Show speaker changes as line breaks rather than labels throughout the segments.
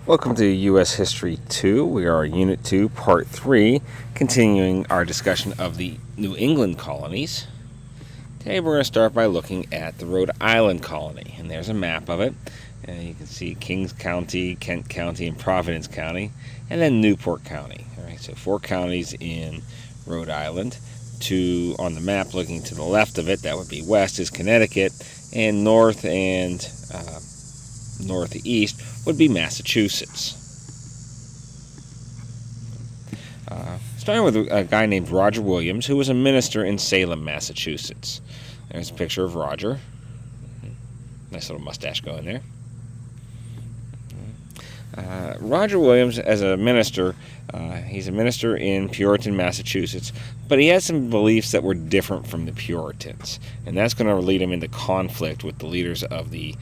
Welcome to U.S. History 2. We are Unit 2, Part 3, continuing our discussion of the New England colonies. Today we're going to start by looking at the Rhode Island colony, and there's a map of it. You can see Kings County, Kent County, and Providence County, and then Newport County. All right, so 4 counties in Rhode Island. On the map looking to the left of it, that would be west, is Connecticut, and north and northeast would be Massachusetts. Starting with a guy named Roger Williams, who was a minister in Salem, Massachusetts. There's a picture of Roger. Nice little mustache going there. Roger Williams, as a minister, he's a minister in Puritan, Massachusetts, but he had some beliefs that were different from the Puritans, and that's going to lead him into conflict with the leaders of the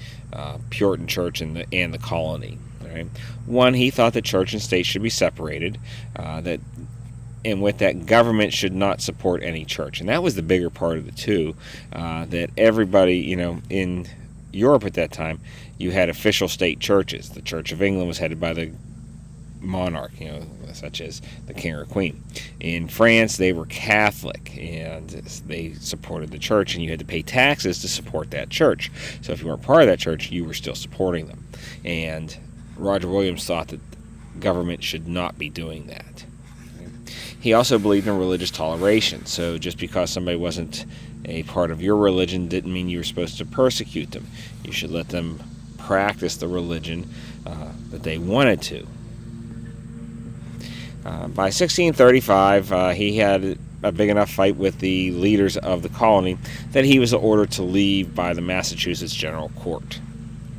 Puritan church and the colony. Right? One, he thought that church and state should be separated, and with that, government should not support any church, and that was the bigger part of the two. That everybody, in Europe at that time, you had official state churches. The Church of England was headed by the monarch, such as the king or queen. In France, they were Catholic, and they supported the church, and you had to pay taxes to support that church. So if you weren't part of that church, you were still supporting them. And Roger Williams thought that government should not be doing that. He also believed in religious toleration, so just because somebody wasn't a part of your religion didn't mean you were supposed to persecute them. You should let them practice the religion that they wanted to. By 1635, he had a big enough fight with the leaders of the colony that he was ordered to leave by the Massachusetts General Court.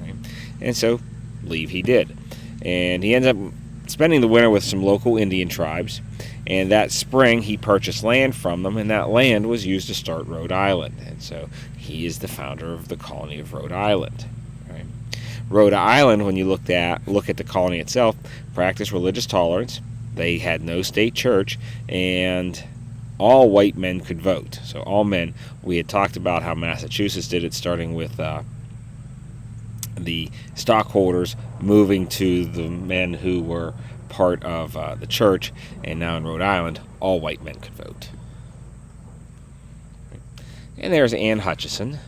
Right? And so, leave he did. And he ended up spending the winter with some local Indian tribes, and that spring he purchased land from them, and that land was used to start Rhode Island. And so, he is the founder of the colony of Rhode Island. Right? Rhode Island, when you look at the colony itself, practiced religious tolerance. They had no state church, and all white men could vote. So all men. We had talked about how Massachusetts did it, starting with the stockholders moving to the men who were part of the church, and now in Rhode Island, all white men could vote. And there's Anne Hutchinson.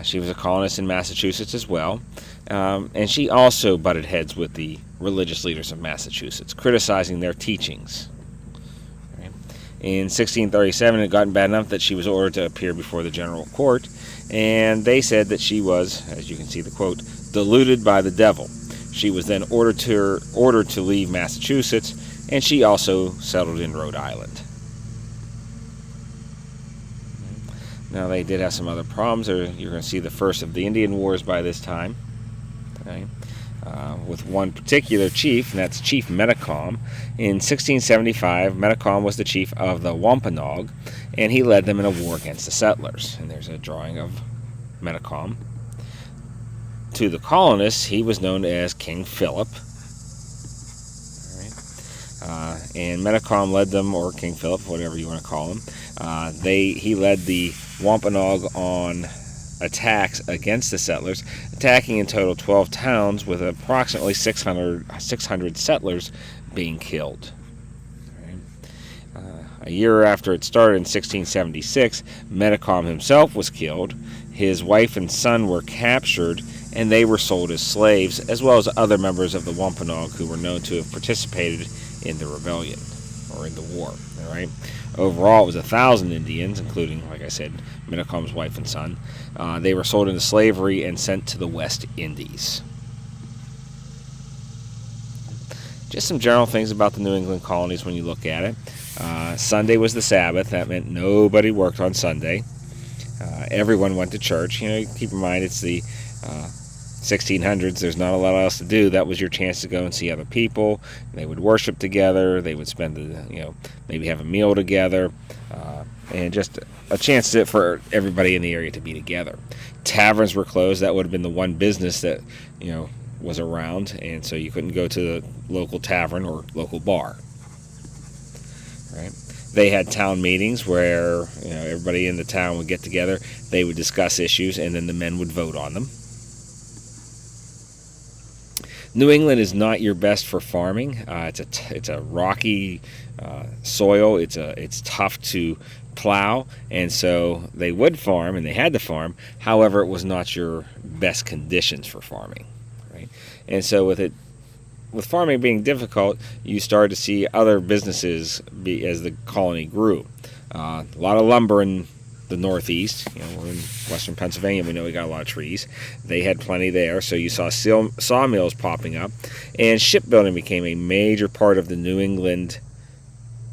She was a colonist in Massachusetts as well, and she also butted heads with the religious leaders of Massachusetts, criticizing their teachings. Right? In 1637, it had gotten bad enough that she was ordered to appear before the General Court, and they said that she was, as you can see the quote, deluded by the devil. She was then ordered to leave Massachusetts, and she also settled in Rhode Island. Now, they did have some other problems. You're going to see the first of the Indian Wars by this time, okay? With one particular chief, and that's Chief Metacom. In 1675, Metacom was the chief of the Wampanoag, and he led them in a war against the settlers. And there's a drawing of Metacom. To the colonists, he was known as King Philip. And Metacom led them, or King Philip, whatever you want to call him. He led the Wampanoag on attacks against the settlers, attacking in total 12 towns with approximately 600 settlers being killed. A year after it started, in 1676, Metacom himself was killed. His wife and son were captured, and they were sold as slaves, as well as other members of the Wampanoag who were known to have participated in the rebellion, or in the war. All right. Overall, it was 1,000 Indians, including, like I said, Metacom's wife and son. They were sold into slavery and sent to the West Indies. Just some general things about the New England colonies when you look at it. Sunday was the Sabbath. That meant nobody worked on Sunday. Everyone went to church. Keep in mind it's the 1600s. There's not a lot else to do. That was your chance to go and see other people. They would worship together. They would spend maybe have a meal together, and just a chance for everybody in the area to be together. Taverns were closed. That would have been the one business that was around, and so you couldn't go to the local tavern or local bar. Right? They had town meetings where everybody in the town would get together. They would discuss issues, and then the men would vote on them. New England is not your best for farming. It's a rocky soil. It's tough to plow, and so they would farm and they had to farm. However, it was not your best conditions for farming, right? And so with farming being difficult, you started to see other businesses as the colony grew. A lot of lumber in the Northeast. We're in western Pennsylvania. We know we got a lot of trees. They had plenty there, so you saw sawmills popping up, and shipbuilding became a major part of the New England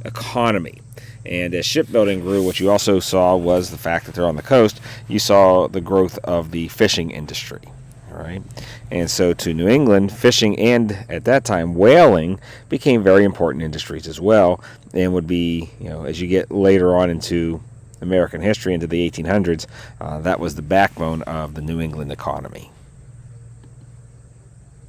economy. And as shipbuilding grew, what you also saw was the fact that they're on the coast. You saw the growth of the fishing industry. Right? And so to New England, fishing and at that time whaling became very important industries as well, and would be, as you get later on into American history into the 1800s, that was the backbone of the New England economy.